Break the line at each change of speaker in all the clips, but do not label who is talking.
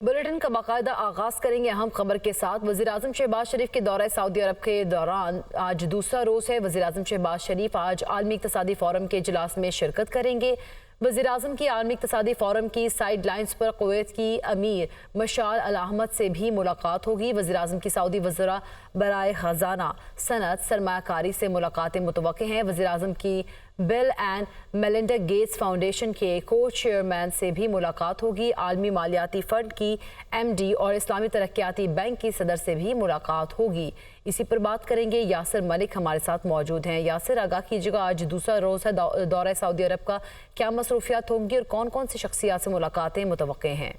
Bulletin का बाकायदा आगाज करेंगे अहम खबर के साथ। वज़ीर-ए-आज़म शहबाज शरीफ के दौरे सऊदी अरब के दौरान आज दूसरा रोज़ है। वज़ीर-ए-आज़म शहबाज शरीफ आज आलमी इक़्तिसादी फ़ोरम के इजलास में शिरकत करेंगे। वज़ीर-ए-आज़म की आलमी इक़्तिसादी फ़ोरम की साइड लाइन्स पर कुवैत की अमीर मशाल अल अहमद से भी मुलाकात होगी। वज़ीर-ए-आज़म की सऊदी वज़रा बराए ख़ज़ाना सनत सरमायाकारी से मुलाकातें मुतवक्किल हैं। वज़ीर-ए-आज़म की bill and Melinda Gates foundation के को चेयरमैन से भी मुलाकात होगी। आलमी मालियाती फ़ंड की MD और इस्लामी तरक्याती बैंक की सदर से भी मुलाकात होगी। इसी पर बात करेंगे। यासिर मलिक हमारे साथ मौजूद हैं। यासिर, आगाह कीजिएगा, आज दूसरा रोज़ है दौरा सऊदी अरब का, क्या मसरूफियात होंगी और कौन कौन सी शख्सियात से मुलाकातें मुतवक्किल हैं?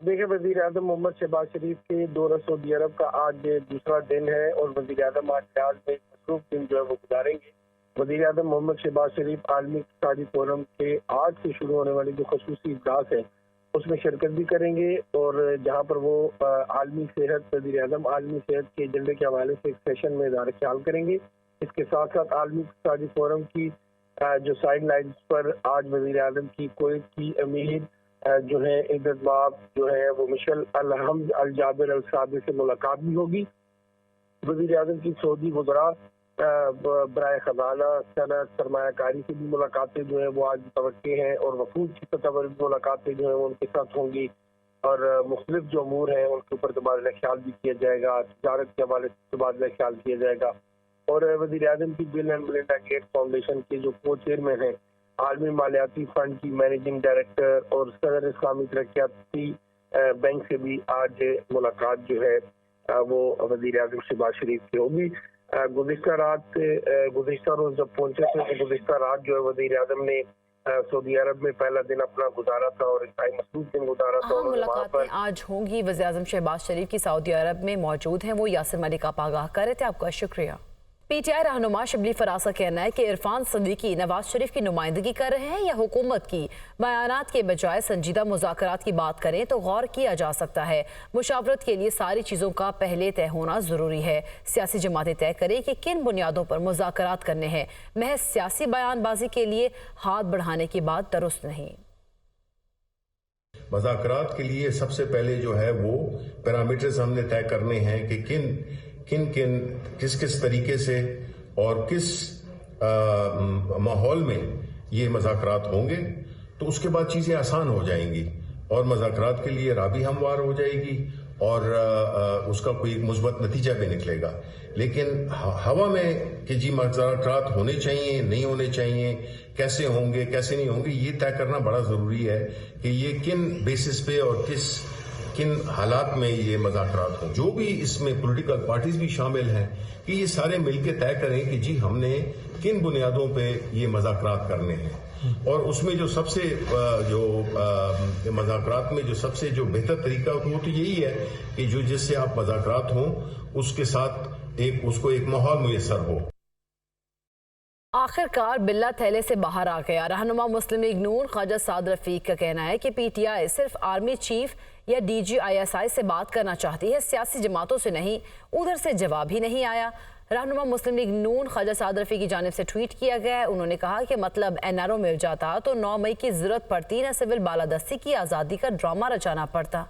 देखिए, वज़ीर-ए-आज़म मोहम्मद शहबाज शरीफ के दौरा सऊदी अरब का आज दूसरा दिन है और वज़ीर-ए-आज़म आज रियाद में मसरूफ दिन जो है वो गुजारेंगे। वज़ीर-ए-आज़म मोहम्मद शहबाज शरीफ आलमी इक़्तिसादी फ़ोरम के आज से शुरू होने वाली जो ख़ुसूसी इजलास है उसमें शिरकत भी करेंगे और जहां पर वो आलमी सेहत वज़ीर-ए-आज़म आलमी सेहत के एजेंडे के हवाले से एक सेशन में इज़हार ख्याल करेंगे। इसके साथ साथ आलमी इक़्तिसादी फ़ोरम की जो साइड लाइन्स पर आज वज़ीर-ए-आज़म की कुवैत की अमीर जो है इज़्ज़त बाब जो है वो मशाल अल अहमद अल जाबिर अल सादिक से मुलाकात भी होगी। वज़ीर-ए-आज़म की सऊदी वज़रा बराए ख़ज़ाना सनत सरमायाकारी से भी मुलाकातें जो है वो आज मुतवक्किल हैं और वफूद की सतह पर मुलाकातें जो है वो उनके साथ होंगी और मुख्तलिफ जो अमूर हैं उनके ऊपर तबादला ख्याल भी किया जाएगा, तिजारत के हवाले से तबादला ख्याल किया जाएगा। और वज़ीर-ए-आज़म की bill and Melinda Gates foundation के जो को चेयरमैन हैं, आलमी मालियाती फ़ंड की मैनेजिंग डायरेक्टर और सदर इस्लामी तरक्याती बैंक से भी आज मुलाकात जो है वो वज़ीर-ए-आज़म शहबाज शरीफ की होगी। गुज़िश्ता रोज़ जब पहुंचे थे तो गुज़िश्ता रात जो है वज़ीर-ए-आज़म ने सऊदी अरब में पहला दिन अपना गुजारा था और इंतहाई मसरूफ दिन गुजारा था।
मुलाकातें आज होंगी। वज़ीर-ए-आज़म शहबाज शरीफ की सऊदी अरब में मौजूद हैं वो। यासिर मलिक आप आगाह कर रहे थे, आपका शुक्रिया। PTI रहनुमा शबली फराज का कहना है कि इरफान सदीकी नवाज शरीफ की नुमाइंदगी कर रहे हैं या हुकूमत की। बयानात के बजाय संजीदा मुज़ाकरात की बात करें तो गौर किया जा सकता है। मुशावरत के लिए सारी चीज़ों का पहले तय होना ज़रूरी है। सियासी जमातें तय करें कि किन बुनियादों पर मुज़ाकरात करने हैं। महज सियासी बयानबाजी के लिए हाथ बढ़ाने की बात दुरुस्त नहीं।
मुज़ाकरात के लिए सबसे पहले जो है वो पैरामीटर्स हमने तय करने हैं कि किस किस तरीके से और किस माहौल में ये मुज़ाकरात होंगे, तो उसके बाद चीज़ें आसान हो जाएंगी और मुज़ाकरात के लिए राह भी हमवार हो जाएगी और उसका कोई मुस्बत नतीजा भी निकलेगा। लेकिन हवा में कि जी मुज़ाकरात होने चाहिए, नहीं होने चाहिए, कैसे होंगे, कैसे नहीं होंगे, ये तय करना बड़ा ज़रूरी है कि ये किन बेसिस पे और किन हालात में ये मुज़ाकरात हों। जो भी इसमें पॉलिटिकल पार्टीज भी शामिल हैं कि ये सारे मिलकर तय करें कि जी हमने किन बुनियादों पे ये मुज़ाकरात करने हैं और उसमें जो सबसे मुज़ाकरात में जो सबसे जो बेहतर तरीका हो तो यही है कि जो जिससे आप मुज़ाकरात हों उसके साथ उसको एक माहौल मुयस्सर हो।
आखिरकार बिल्ला थैले से बाहर आ गया। रहनुमा मुस्लिम लीग नून ख्वाजा साद रफीक का कहना है कि PTI सिर्फ आर्मी चीफ या DG ISI से बात करना चाहती है, सियासी जमातों से नहीं। उधर से जवाब ही नहीं आया। रहनुमा मुस्लिम लीग नून ख्वाजा साद रफीक की जानिब से ट्वीट किया गया है। उन्होंने कहा कि मतलब NRO मिल जाता तो 9 मई की जरूरत पड़ती न सिविल बालादस्ती की आज़ादी का ड्रामा रचाना पड़ता।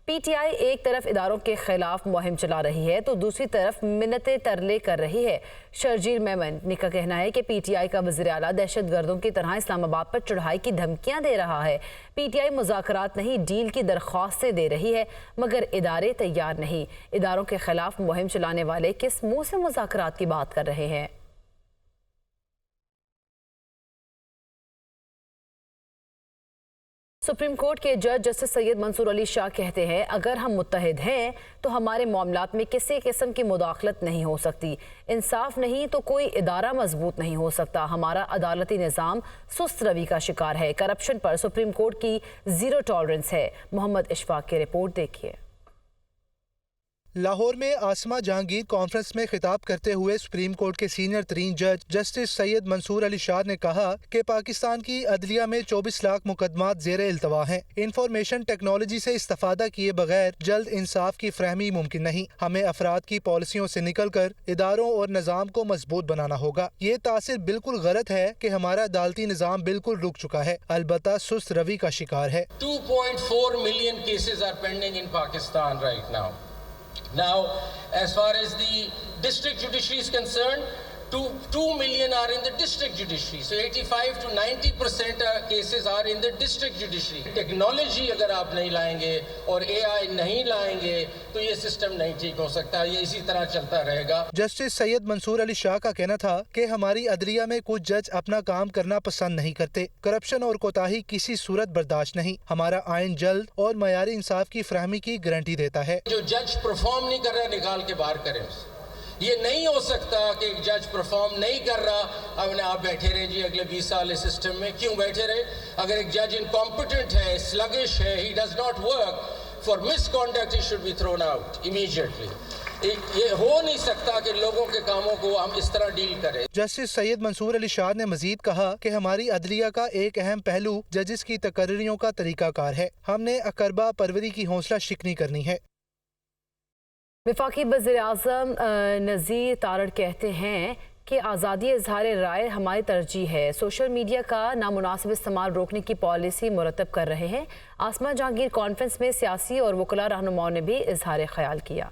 PTI एक तरफ इदारों के खिलाफ मुहिम चला रही है तो दूसरी तरफ मिन्नतें तरले कर रही है। शर्जील मेमन का कहना है कि PTI का वज़ीर आला दहशत गर्दों की तरह इस्लामाबाद पर चढ़ाई की धमकियां दे रहा है। PTI मुज़ाकरात नहीं डील की दरख्वास्तें दे रही है मगर इदारे तैयार नहीं। इदारों के खिलाफ मुहिम चलाने वाले किस मुंह से मुज़ाकरात की बात कर रहे हैं? सुप्रीम कोर्ट के जज जस्टिस सैयद मंसूर अली शाह कहते हैं अगर हम मुत्तहिद हैं तो हमारे मामलात में किसी किस्म की मुदाखलत नहीं हो सकती। इंसाफ नहीं तो कोई इदारा मजबूत नहीं हो सकता। हमारा अदालती निज़ाम सुस्त रवि का शिकार है। करप्शन पर सुप्रीम कोर्ट की जीरो टॉलरेंस है। मोहम्मद इशफाक की रिपोर्ट देखिए।
लाहौर में आसमा जहांगीर कॉन्फ्रेंस में खिताब करते हुए सुप्रीम कोर्ट के सीनियर तरीन जज जस्टिस सैयद मंसूर अली शाह ने कहा कि पाकिस्तान की अदलिया में 24 लाख मुकदमात ज़ेर इल्तवा हैं। इंफॉर्मेशन टेक्नोलॉजी से इस्तेफादा किए बगैर जल्द इंसाफ की फ्रहमी मुमकिन नहीं। हमें अफराद की पॉलिसियों से निकल कर इदारों और निज़ाम को मजबूत बनाना होगा। ये तासीर बिल्कुल गलत है कि हमारा अदालती निज़ाम बिल्कुल रुक चुका है, अलबत्ता सुस्त रवि का शिकार है।
2.4 million cases are pending in Pakistan right now. Now, as far as the district judiciary is concerned, 2 million are in the district judiciary. So 85 to 90% cases are in the district judiciary. Technology अगर आप नहीं लाएंगे और AI नहीं लाएंगे तो ये system नहीं ठीक हो सकता, ये इसी तरह चलता रहेगा।
जस्टिस सैयद मंसूर अली शाह का कहना था कि हमारी अदलिया में कुछ जज अपना काम करना पसंद नहीं करते। करप्शन और कोताही किसी सूरत बर्दाश्त नहीं। हमारा आइन जल्द और मयारी इंसाफ की फ्राहमी की गारंटी देता है।
जो जज परफॉर्म नहीं कर रहा निकाल के बाहर करें उसे। ये नहीं हो सकता कि एक जज परफॉर्म नहीं कर रहा, अपने आप बैठे रहे जी अगले 20 साल इस सिस्टम में। क्यों बैठे रहे? अगर एक जज इनकॉम्पिटेंट है, स्लगिश है, he does not work, for misconduct he should be thrown out immediately. ये हो नहीं सकता कि लोगों के कामों को हम इस तरह डील करें।
जस्टिस सैयद मंसूर अली शाह ने मजीद कहा कि हमारी अदलिया का एक अहम पहलू जजेस की तकर्रियों का तरीकाकार है। हमने अकरबा परवरी की हौसला शिकनी करनी है।
वफाकी वज़ीर-ए-आज़म नज़ीर तारड़ कहते हैं कि आज़ादी इज़हार राय हमारी तरजीह है। सोशल मीडिया का नामुनासिब इस्तेमाल रोकने की पॉलिसी मुरतब कर रहे हैं। आसमा जहांगीर कॉन्फ्रेंस में सियासी और वकला रहनुमाओं ने भी इज़हार ख्याल किया।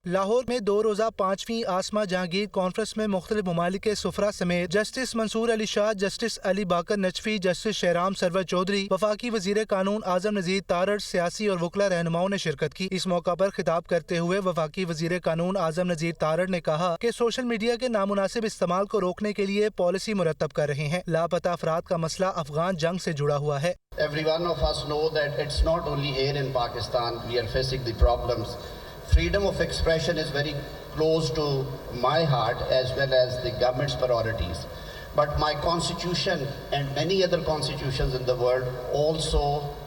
लाहौर में 2 रोज़ा 5वीं आसमा जहांगीर कॉन्फ्रेंस में मुख्तलिफ ममालिक के सुफरा समेत जस्टिस मंसूर अली शाह, जस्टिस अली बाकर नजफी, जस्टिस शहराम सरवर चौधरी, वफाकी वजीर कानून आजम नज़ीर तारड़, सियासी और वकला रहनुमाओं ने शिरकत की। इस मौका पर खिताब करते हुए वफाकी वजीर कानून आजम नज़ीर तारड़ ने कहा कि सोशल मीडिया के नामुनासिब इस्तेमाल को रोकने के लिए पॉलिसी मुरतब कर रहे हैं। लापता अफराद का मसला अफगान जंग से जुड़ा हुआ है।
Every one of us know that it's not only here in Pakistan we are facing the problems. Freedom of expression is very close to my heart as well as the government's priorities. But my constitution and many other constitutions in the world also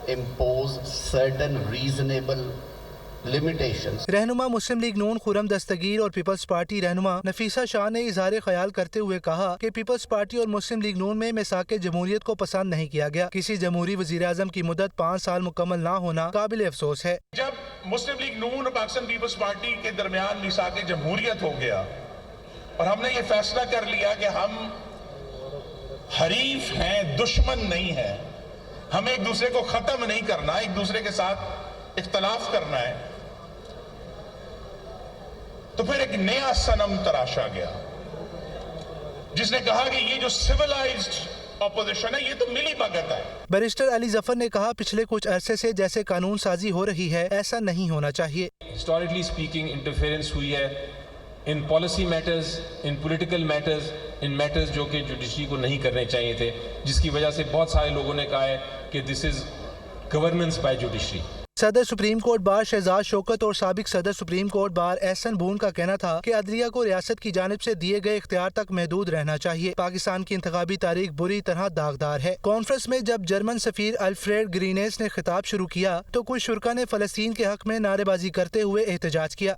impose certain reasonable limitations.
रहनुमा मुस्लिम league नून खुरम दस्तगीर और peoples party रहनुमा नफीसा शाह ने इजहार ख्याल करते हुए कहा कि पीपल्स पार्टी और मुस्लिम लीग नून में मिसाके जमहूरियत को पसंद नहीं किया गया। किसी जमहूरी वजीर आजम की मुद्दत 5 साल मुकम्मल ना होना काबिल अफसोस है।
जब मुस्लिम लीग नून और पाकिस्तान पीपल्स पार्टी के दरमियान मिसाके जमहूरियत हो गया और हमने ये फैसला कर लिया कि हम हरीफ हैं, दुश्मन नहीं है, हमें एक दूसरे को खत्म नहीं करना, एक दूसरे के साथ इख्तलाफ करना है, तो फिर एक नया सनम तराशा गया जिसने कहा कि ये जो सिविलाइज्ड ऑपोजिशन है ये तो मिली भगत है।
बैरिस्टर अली जफर ने कहा पिछले कुछ अरसे से जैसे कानून साजी हो रही है ऐसा नहीं होना चाहिए।
हिस्टोरिकली स्पीकिंग इंटरफेरेंस हुई है in policy matters, in political matters, in matters जो कि जुडिशरी को नहीं करने चाहिए थे, जिसकी वजह से बहुत सारे लोगों ने कहा है कि this is governance by judiciary.
सदर supreme court bar Shahzad Shaukat और साबिक सदर supreme court bar Ahsan Boon का कहना था कि अदलिया को रियासत की जानिब से दिए गए इख्तियार तक महदूद रहना चाहिए। पाकिस्तान की इंतखाबी तारीख बुरी तरह दागदार है। कॉन्फ्रेंस में जब जर्मन सफीर अल्फ्रेड ग्रीनेस ने खिताब शुरू किया तो कुछ शुरा ने फलस्तीन के हक में नारेबाजी करते हुए एहतजाज किया।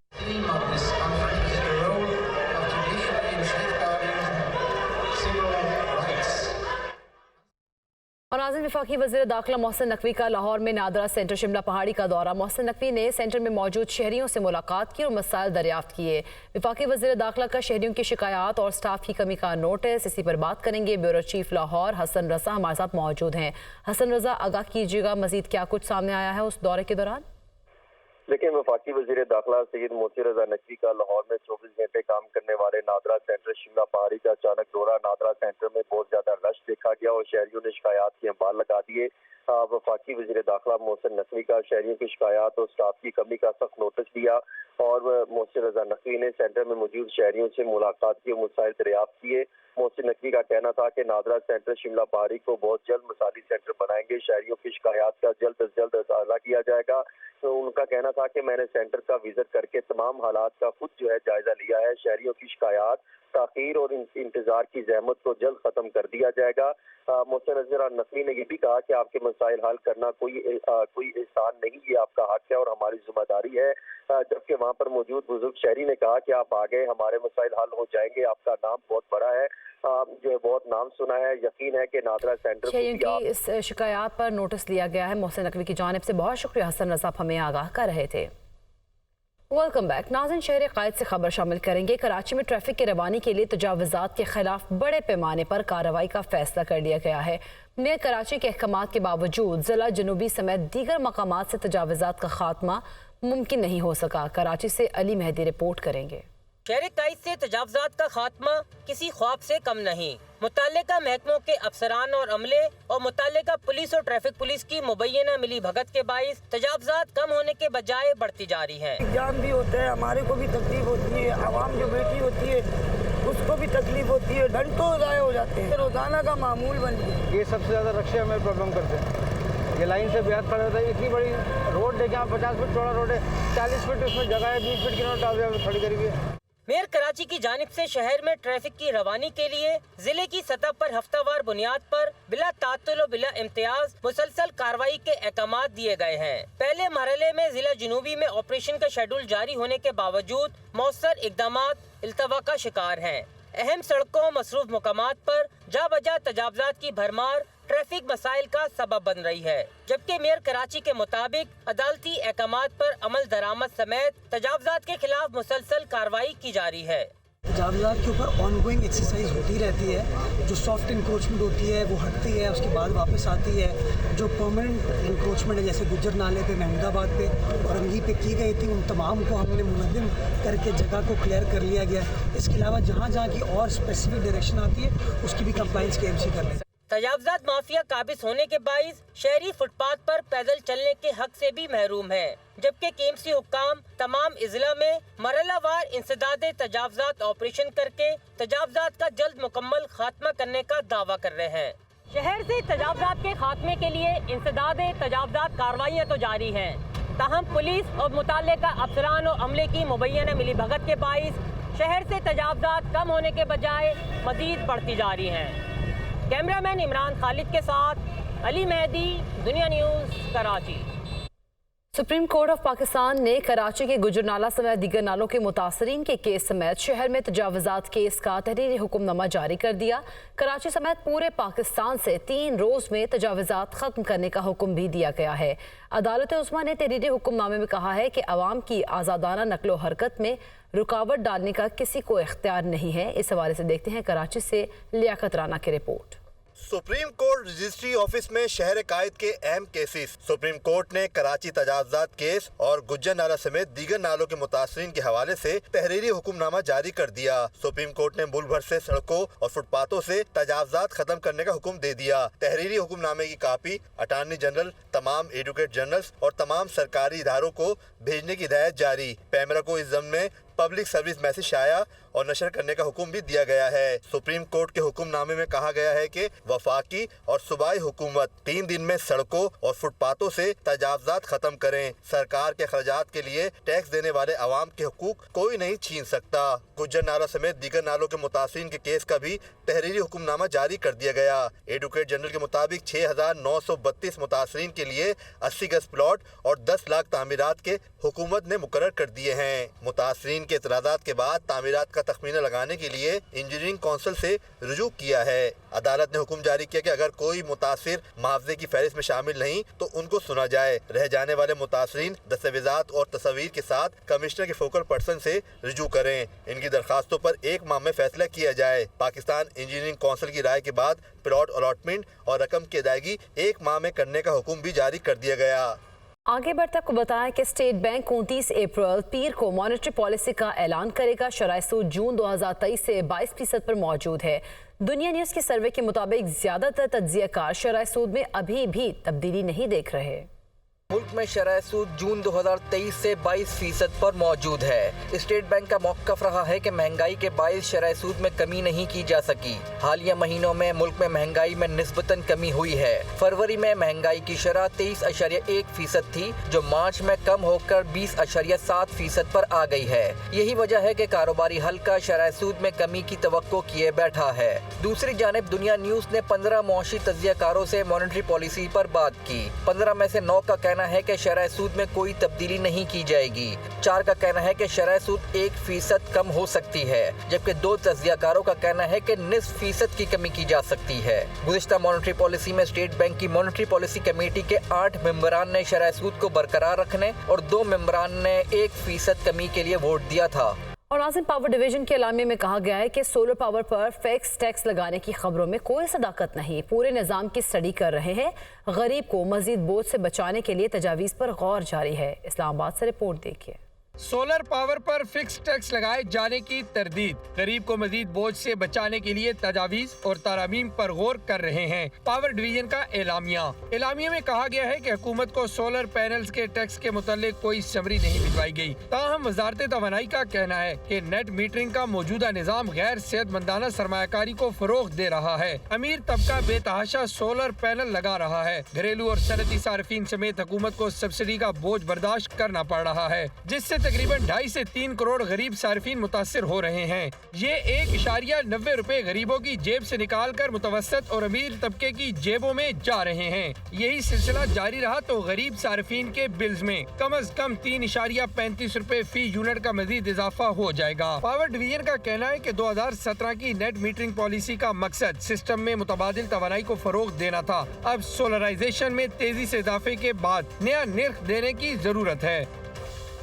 और नाज़रीन, वफाकी वज़ीर दाखिला मोहसिन नकवी का लाहौर में नादरा सेंटर शिमला पहाड़ी का दौरा। मोहसिन नकवी ने सेंटर में मौजूद शहरियों से मुलाकात की और मसाइल दरियाफ्त किए। वफाकी वज़ीर दाखिला का शहरियों की शिकायत और स्टाफ की कमी का नोटिस, इसी पर बात करेंगे। ब्यूरो चीफ लाहौर हसन रजा हमारे साथ मौजूद हैं। हसन रजा, आगाह कीजिएगा मजीद क्या कुछ सामने आया है उस दौरे के दौरान?
लेकिन वफाकी वजीर दाखिला सैयद मोहसिन रजा नकवी का लाहौर में 24 घंटे काम करने वाले नादरा सेंटर शिमला पहाड़ी का अचानक दौरा। नादरा सेंटर में बहुत ज्यादा रश देखा गया और शहरियों ने शिकायत के अंबार लगा दिए। वफाकी वजीर दाखिला मोहसिन नकवी का शहरियों की शिकायत और स्टाफ की कमी का सख्त नोटिस दिया और मोहसिन रजा नकवी ने सेंटर में मौजूद शहरियों से मुलाकात की और मसाइल दरियाफ्त किए। मोहसिन नकवी का कहना था कि नादरा सेंटर शिमला पहाड़ी को बहुत जल्द मिसाली सेंटर बनाएंगे, शहरियों की शिकायत का जल्द अज जल्द अजाला किया जाएगा। तो उनका कहना था कि मैंने सेंटर का विजिट करके तमाम हालात का खुद जो है जायजा लिया है। शहरियों की शिकायत, ताखीर और इंतजार की जहमत को जल्द खत्म कर दिया जाएगा। محسن اظہر نقوی نے یہ بھی کہا کہ آپ کے مسائل حل کرنا کوئی احسان نہیں، یہ آپ کا حق ہے اور ہماری ذمہ داری ہے، جبکہ وہاں پر موجود بزرگ شہری نے کہا کہ آپ آگے، ہمارے مسائل حل ہو جائیں گے، آپ کا نام بہت بڑا ہے، جو ہے بہت نام سنا ہے، یقین ہے کہ نادرا سینٹر
کی اس شکایات پر نوٹس لیا گیا ہے۔ محسن نقوی کی جانب سے بہت شکریہ حسن رضا، ہمیں آگاہ کر رہے تھے۔ ویلکم بیک ناظرین، شہر قائد سے خبر شامل کریں گے۔ کراچی میں ٹریفک کی روانی کے لیے تجاوزات کے خلاف بڑے پیمانے پر کارروائی کا فیصلہ کر لیا گیا ہے۔ میئر کراچی کے احکامات کے باوجود ضلع جنوبی سمیت دیگر مقامات سے تجاوزات کا خاتمہ ممکن نہیں ہو سکا۔ کراچی سے علی مہدی رپورٹ کریں گے۔
شہر قائد سے تجاوزات کا خاتمہ کسی خواب سے کم نہیں۔ متعلقہ محکموں کے افسران اور عملے اور متعلقہ پولیس اور ٹریفک پولیس کی مبینہ ملی بھگت کے باعث تجاوزات کم ہونے کے بجائے بڑھتی جا رہی ہیں۔
جام بھی ہوتا ہے، ہمارے کو بھی تکلیف ہوتی ہے، عوام جو بیٹھی ہوتی ہے اس کو بھی تکلیف ہوتی ہے، گھنٹوں ضائع ہو جاتے ہیں، روزانہ کا معمول بن گیا۔
یہ سب سے زیادہ رکشے ہمیں پرابلم کرتے ہیں، یہ لائن سے بےحد پڑ جاتا ہے۔ اتنی بڑی روڈ دیکھیں آپ، 50 فٹ چوڑا روڈ ہے، 40 فٹ اس میں جگہ ہے، 20 فٹ کی نوٹ کھڑی کری ہوئی ہے۔
میئر کراچی کی جانب سے شہر میں ٹریفک کی روانی کے لیے ضلع کی سطح پر ہفتہ وار بنیاد پر بلا تعطل و بلا امتیاز مسلسل کارروائی کے احکامات دیے گئے ہیں۔ پہلے مرحلے میں ضلع جنوبی میں آپریشن کا شیڈول جاری ہونے کے باوجود مؤثر اقدامات التوا کا شکار ہیں۔ اہم سڑکوں، مصروف مقامات پر جا بجا تجاوزات کی بھرمار ٹریفک مسائل کا سبب بن رہی ہے، جبکہ میئر کراچی کے مطابق عدالتی احکامات پر عمل درآمد سمیت تجاوزات کے خلاف مسلسل کارروائی کی جاری ہے۔
تجاوزات کے اوپر آن گوئنگ ایکسرسائز ہوتی رہتی ہے، جو سافٹ انکروچمنٹ ہوتی ہے وہ ہٹتی ہے، اس کے بعد واپس آتی ہے۔ جو پرماننٹ انکروچمنٹ ہے جیسے گجر نالے پہ، محمود آباد پہ اور انگی پہ کی گئی تھی، ان تمام کو ہم نے منظم کر کے جگہ کو کلیئر کر لیا گیا۔ اس کے علاوہ جہاں جہاں کی اور اسپیسیفک ڈائریکشن آتی ہے اس کی بھی کمپلائنس کے MC کر لیں۔
تجاوزات مافیا قابض ہونے کے باعث شہری فٹ پاتھ پر پیدل چلنے کے حق سے بھی محروم ہیں، جبکہ KMC حکام تمام اضلاع میں مرحلہ وار انسداد تجاوزات آپریشن کر کے تجاوزات کا جلد مکمل خاتمہ کرنے کا دعویٰ کر رہے ہیں۔ شہر سے تجاوزات کے خاتمے کے لیے انسداد تجاوزات کارروائیاں تو جاری ہیں، تاہم پولیس اور متعلقہ افسران و عملے کی مبینہ ملی بھگت کے باعث شہر سے تجاوزات کم ہونے کے بجائے مزید بڑھتی جا رہی ہیں۔ کیمرہ مین عمران خالد کے ساتھ علی مہدی، دنیا news, Karachi.
Supreme court of Pakistan نے کراچی کے گجرنالہ سمیت دیگر نالوں کے متاثرین کے کیس سمیت شہر میں تجاوزات کیس کا تحریری حکم نامہ جاری کر دیا۔ کراچی سمیت پورے پاکستان سے 3 روز میں تجاوزات ختم کرنے کا حکم بھی دیا گیا ہے۔ عدالت عظمیٰ نے تحریری حکم نامے میں کہا ہے کہ عوام کی آزادانہ نقل و حرکت میں رکاوٹ ڈالنے کا کسی کو اختیار نہیں ہے۔ اس حوالے سے دیکھتے ہیں کراچی سے لیاقت رانا کی report.
Supreme court registry office میں شہر قائد کے اہم کیسز۔ سپریم کورٹ نے کراچی تجاوزات کیس اور گجر نالہ سمیت دیگر نالوں کے متاثرین کے حوالے سے تحریری حکم نامہ جاری کر دیا۔ سپریم کورٹ نے ملک بھر سے سڑکوں اور فٹ پاتھوں سے تجاوزات ختم کرنے کا حکم دے دیا۔ تحریری حکم نامے کی کاپی اٹارنی جنرل، تمام ایڈوکیٹ جنرلز اور تمام سرکاری اداروں کو بھیجنے کی ہدایت جاری۔ پیمرا کو اس ضمن میں پبلک سروس میسج شائع اور نشر کرنے کا حکم بھی دیا گیا ہے۔ سپریم کورٹ کے حکم نامے میں کہا گیا ہے کہ وفاقی اور صوبائی حکومت 3 دن میں سڑکوں اور فٹ پاتھوں سے تجاوزات ختم کریں۔ سرکار کے اخراجات کے لیے ٹیکس دینے والے عوام کے حقوق کوئی نہیں چھین سکتا۔ گجر نالہ سمیت دیگر نالوں کے متاثرین کے کیس کا بھی تحریری حکم نامہ جاری کر دیا گیا۔ ایڈوکیٹ جنرل کے مطابق 6,932 متاثرین کے لیے 80 گز پلاٹ اور 10 لاکھ تعمیرات کے حکومت نے مقرر کر دیے ہیں۔ متاثرین کے اعتراضات کے بعد تعمیرات کا تخمینہ لگانے کے لیے انجینئرنگ کونسل سے رجوع کیا ہے۔ عدالت نے حکم جاری کیا کہ اگر کوئی متاثر معاوضے کی فہرست میں شامل نہیں تو ان کو سنا جائے۔ رہ جانے والے متاثرین دستاویزات اور تصاویر کے ساتھ کمشنر کے فوکل پرسن سے رجوع کریں۔ ان کی درخواستوں پر 1 ماہ میں فیصلہ کیا جائے۔ پاکستان انجینئرنگ کونسل کی رائے کے بعد پلاٹ الاٹمنٹ اور رقم کی ادائیگی 1 ماہ میں کرنے کا حکم بھی جاری کر دیا گیا۔
آگے بڑھتے آپ کو بتائیں کہ اسٹیٹ بینک 29 اپریل پیر کو مانیٹری پالیسی کا اعلان کرے گا۔ شرح سود جون 2023 سے 22% پر موجود ہے۔ دنیا نیوز کے سروے کے مطابق زیادہ تر تجزیہ کار شرح سود میں ابھی بھی تبدیلی نہیں دیکھ رہے۔
मुल्क में शरह सूद जून 2023 से 22% पर मौजूद है। स्टेट बैंक का मौक़िफ़ रहा है कि महंगाई के बायस शरह सूद में कमी नहीं की जा सकी। हालिया महीनों में मुल्क में महंगाई में निस्बतन कमी हुई है। फरवरी में महंगाई की शरह 23.1% थी, जो मार्च में कम होकर 20.7% पर आ गई है। यही वजह है कि कारोबारी हल्का शरह सूद में कमी की तवक्को किए बैठा है। दूसरी जानिब दुनिया न्यूज़ ने 15 मुआशी तज्ज़ियाकारों से मॉनेटरी पॉलिसी पर बात की। 15 में से 9 का कहना है कि शरह सूद में कोई तब्दीली नहीं की जाएगी। 4 का कहना है कि शरह सूद 1% कम हो सकती है, जबकि 2 तज्ज़ियाकारों का कहना है कि निस्फ फीसद की कमी की जा सकती है। गुज़िश्ता मॉनेटरी पॉलिसी में स्टेट बैंक की मॉनेटरी पॉलिसी कमेटी के 8 मेंबरान ने शरह सूद को बरकरार रखने और 2 मेंबरान ने 1% कमी के लिए वोट दिया था।
और नाज़िम, पावर डिवीजन के एलामिया में कहा गया है कि सोलर पावर पर फिक्स टैक्स लगाने की खबरों में कोई सदाकत नहीं। पूरे निज़ाम की स्टडी कर रहे हैं। गरीब को मजीद बोझ से बचाने के लिए तजावीज़ पर गौर जारी है। इस्लामाबाद से रिपोर्ट देखिए।
सोलर पावर पर फिक्स टैक्स लगाए जाने की तरदीद, गरीब को मजीद बोझ से बचाने के लिए तजावीज और तारामीम पर गौर कर रहे हैं। पावर डिवीजन का एलामिया में कहा गया है कि हुकूमत को सोलर पैनल्स के टैक्स के मुतालिक कोई समरी नहीं भिजवाई गई। ताहम वजारत तवानाई का कहना है कि नेट मीटरिंग का मौजूदा निज़ाम गैर सेहतमंदाना सरमायाकारी को फरोग दे रहा है। अमीर तबका बेतहाशा सोलर पैनल लगा रहा है। घरेलू और सनती सार्फिन समेत हुकूमत को सब्सिडी का बोझ बर्दाश्त करना पड़ रहा है, जिससे तकरीबन 2.5 से 3 करोड़ गरीब सार्फिन मुतासिर हो रहे हैं। ये 1.90 रुपए गरीबों की जेब से निकाल कर मुतवसत और अमीर तबके की जेबों में जा रहे हैं। यही सिलसिला जारी रहा तो गरीब सार्फिन के बिल्स में कम अज कम 3.35 रुपए फी यूनिट का मजीद इजाफा हो जाएगा। पावर डिवीजन का कहना है कि 2017 की नेट मीटरिंग पॉलिसी का मकसद सिस्टम में मुतबादिल तवानाई को फरोग देना था। अब सोलराइजेशन में तेजी से इजाफे के बाद नया निर्ख देने की जरूरत है।